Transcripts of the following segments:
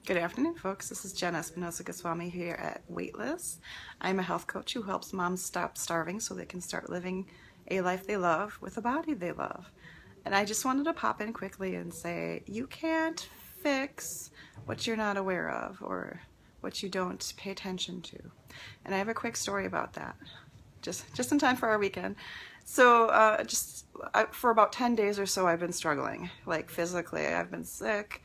Good afternoon, folks. This is Jen Espinosa-Goswami here at Weightless. I'm a health coach who helps moms stop starving so they can start living a life they love with a body they love. And I just wanted to pop in quickly and say, you can't fix what you're not aware of or what you don't pay attention to. And I have a quick story about that, just in time for our weekend. So for about 10 days or so, I've been struggling, like physically. I've been sick.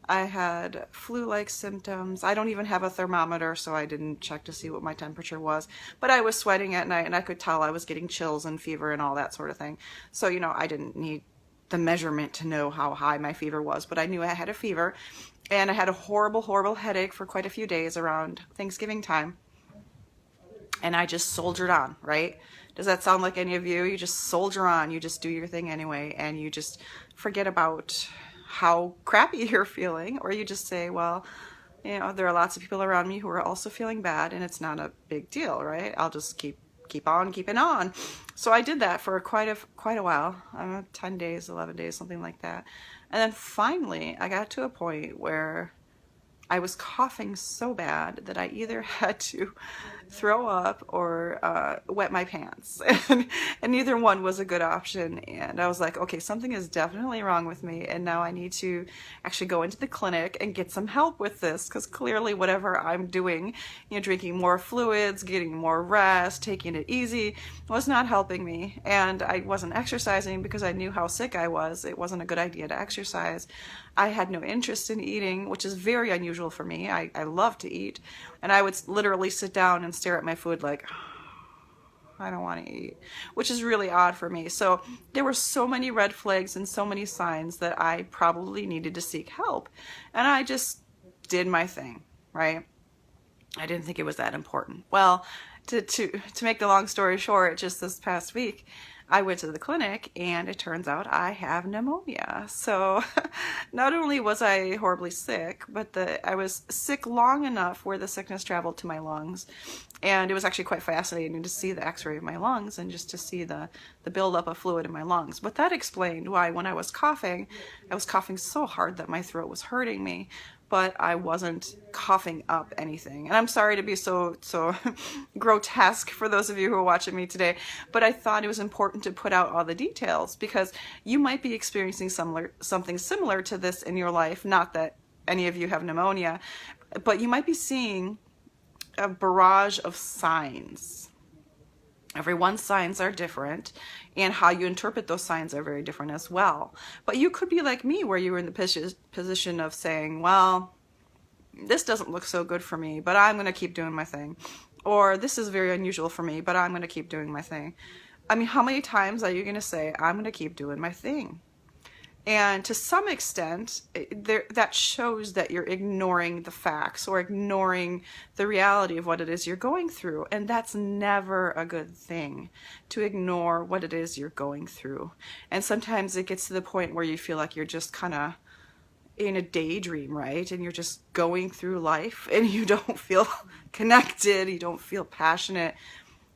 I had flu-like symptoms. I don't even have a thermometer, so I didn't check to see what my temperature was. But I was sweating at night, and I could tell I was getting chills and fever and all that sort of thing. So, I didn't need the measurement to know how high my fever was, but I knew I had a fever. And I had a horrible, horrible headache for quite a few days around Thanksgiving time. And I just soldiered on, right? Does that sound like any of you? You just soldier on. You just do your thing anyway, and you just forget about how crappy you're feeling, or you just say, well, there are lots of people around me who are also feeling bad, and it's not a big deal, right? I'll just keep on keeping on. So I did that for quite a while, 10 days, 11 days, something like that. And then finally, I got to a point where I was coughing so bad that I either had to throw up or wet my pants. And neither one was a good option. And I was like, okay, something is definitely wrong with me. And now I need to actually go into the clinic and get some help with this, because clearly whatever I'm doing, drinking more fluids, getting more rest, taking it easy, was not helping me. And I wasn't exercising because I knew how sick I was. It wasn't a good idea to exercise. I had no interest in eating, which is very unusual for me. I love to eat. And I would literally sit down and stare at my food like, I don't want to eat, which is really odd for me. So there were so many red flags and so many signs that I probably needed to seek help. And I just did my thing, right? I didn't think it was that important. Well, to make the long story short, just this past week, I went to the clinic and it turns out I have pneumonia. So not only was I horribly sick, but I was sick long enough where the sickness traveled to my lungs. And it was actually quite fascinating to see the x-ray of my lungs and just to see the buildup of fluid in my lungs. But that explained why when I was coughing so hard that my throat was hurting me, but I wasn't coughing up anything. And I'm sorry to be so grotesque for those of you who are watching me today, but I thought it was important to put out all the details because you might be experiencing something similar to this in your life. Not that any of you have pneumonia, but you might be seeing a barrage of signs. Everyone's signs are different, and how you interpret those signs are very different as well. But you could be like me, where you were in the position of saying, well, this doesn't look so good for me, but I'm going to keep doing my thing. Or this is very unusual for me, but I'm going to keep doing my thing. I mean, how many times are you going to say, I'm going to keep doing my thing? And to some extent, that shows that you're ignoring the facts or ignoring the reality of what it is you're going through. And that's never a good thing, to ignore what it is you're going through. And sometimes it gets to the point where you feel like you're just kind of in a daydream, right? And you're just going through life and you don't feel connected, you don't feel passionate,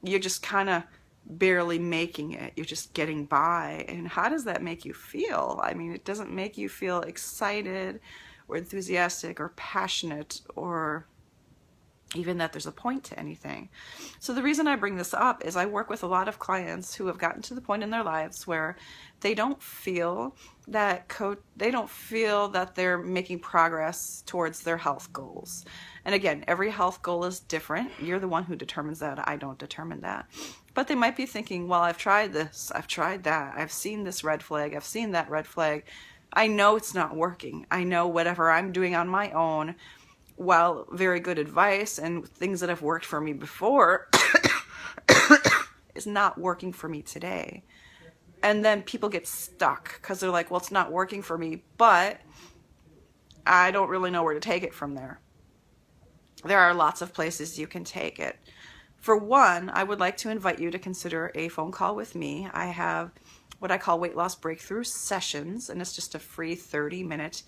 you're just kind of barely making it. You're just getting by. And how does that make you feel? I mean, it doesn't make you feel excited or enthusiastic or passionate or even that there's a point to anything. So the reason I bring this up is I work with a lot of clients who have gotten to the point in their lives where they don't feel that they're making progress towards their health goals. And again, every health goal is different. You're the one who determines that. I don't determine that. But they might be thinking, well, I've tried this, I've tried that, I've seen this red flag, I've seen that red flag. I know it's not working. I know whatever I'm doing on my own, while very good advice and things that have worked for me before, is not working for me today. And then people get stuck because they're like, well, it's not working for me, but I don't really know where to take it from there. There are lots of places you can take it. For one, I would like to invite you to consider a phone call with me. I have what I call weight loss breakthrough sessions, and it's just a free 30-minute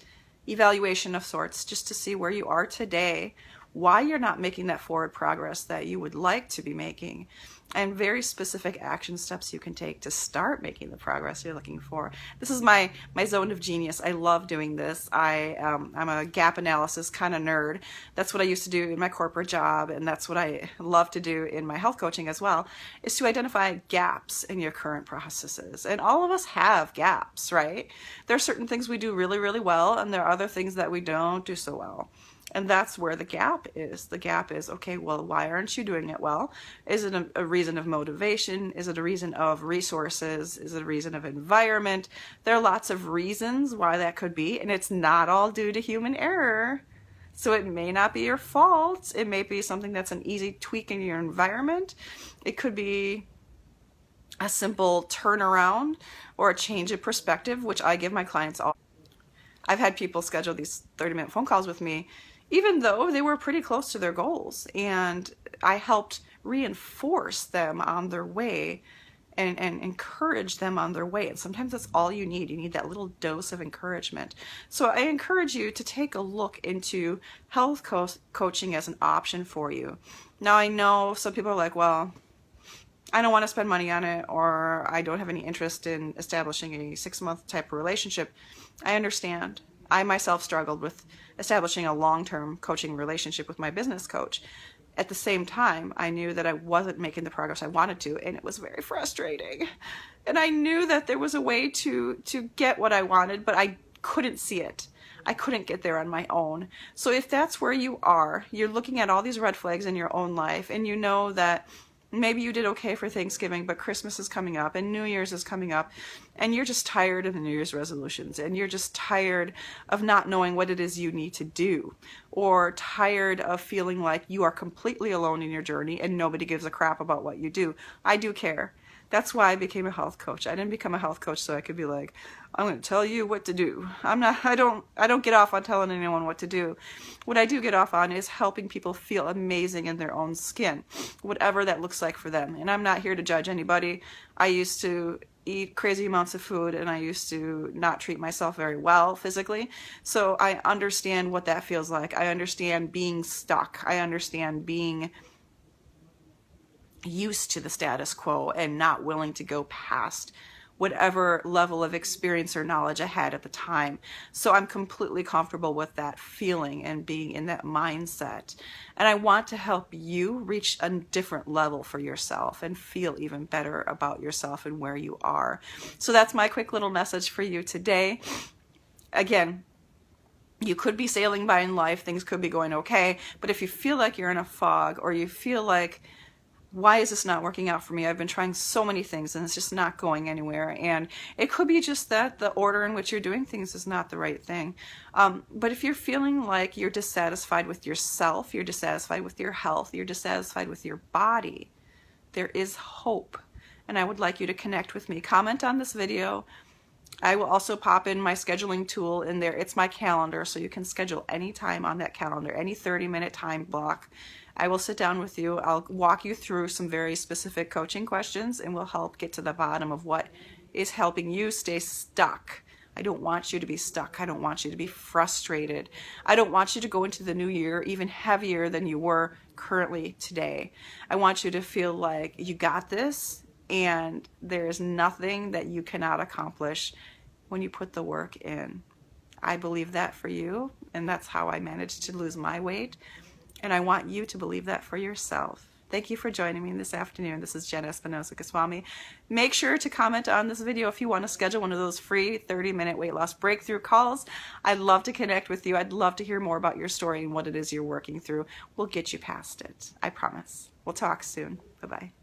evaluation of sorts just to see where you are today, why you're not making that forward progress that you would like to be making, and very specific action steps you can take to start making the progress you're looking for. This is my zone of genius. I love doing this. I'm a gap analysis kind of nerd. That's what I used to do in my corporate job, and that's what I love to do in my health coaching as well, is to identify gaps in your current processes. And all of us have gaps, right? There are certain things we do really, really well, and there are other things that we don't do so well. And that's where the gap is. The gap is, okay, well, why aren't you doing it well? Is it a reason of motivation? Is it a reason of resources? Is it a reason of environment? There are lots of reasons why that could be, and it's not all due to human error. So it may not be your fault. It may be something that's an easy tweak in your environment. It could be a simple turnaround or a change of perspective, which I give my clients all. I've had people schedule these 30-minute phone calls with me even though they were pretty close to their goals, and I helped reinforce them on their way and encourage them on their way. And sometimes that's all you need. You need that little dose of encouragement. So I encourage you to take a look into health coaching as an option for you. Now, I know some people are like, well, I don't want to spend money on it, or I don't have any interest in establishing a 6-month type of relationship. I understand. I myself struggled with establishing a long-term coaching relationship with my business coach. At the same time, I knew that I wasn't making the progress I wanted to, and it was very frustrating. And I knew that there was a way to get what I wanted, but I couldn't see it. I couldn't get there on my own. So if that's where you are, you're looking at all these red flags in your own life, and you know that maybe you did okay for Thanksgiving, but Christmas is coming up and New Year's is coming up, and you're just tired of the New Year's resolutions, and you're just tired of not knowing what it is you need to do, or tired of feeling like you are completely alone in your journey and nobody gives a crap about what you do. I do care. That's why I became a health coach. I didn't become a health coach so I could be like, I'm going to tell you what to do. I don't get off on telling anyone what to do. What I do get off on is helping people feel amazing in their own skin, whatever that looks like for them. And I'm not here to judge anybody. I used to eat crazy amounts of food, and I used to not treat myself very well physically. So I understand what that feels like. I understand being stuck. I understand being used to the status quo and not willing to go past whatever level of experience or knowledge I had at the time. So I'm completely comfortable with that feeling and being in that mindset. And I want to help you reach a different level for yourself and feel even better about yourself and where you are. So that's my quick little message for you today. Again, you could be sailing by in life, things could be going okay, but if you feel like you're in a fog, or you feel like, why is this not working out for me? I've been trying so many things and it's just not going anywhere. And it could be just that the order in which you're doing things is not the right thing. But if you're feeling like you're dissatisfied with yourself, you're dissatisfied with your health, you're dissatisfied with your body, there is hope. And I would like you to connect with me. Comment on this video. I will also pop in my scheduling tool in there. It's my calendar, so you can schedule any time on that calendar, any 30-minute time block. I will sit down with you. I'll walk you through some very specific coaching questions, and we'll help get to the bottom of what is helping you stay stuck. I don't want you to be stuck. I don't want you to be frustrated. I don't want you to go into the new year even heavier than you were currently today. I want you to feel like you got this, and there is nothing that you cannot accomplish when you put the work in. I believe that for you, and that's how I managed to lose my weight. And I want you to believe that for yourself. Thank you for joining me this afternoon. This is Jen Espinosa-Goswami. Make sure to comment on this video if you want to schedule one of those free 30-minute weight loss breakthrough calls. I'd love to connect with you. I'd love to hear more about your story and what it is you're working through. We'll get you past it. I promise. We'll talk soon. Bye-bye.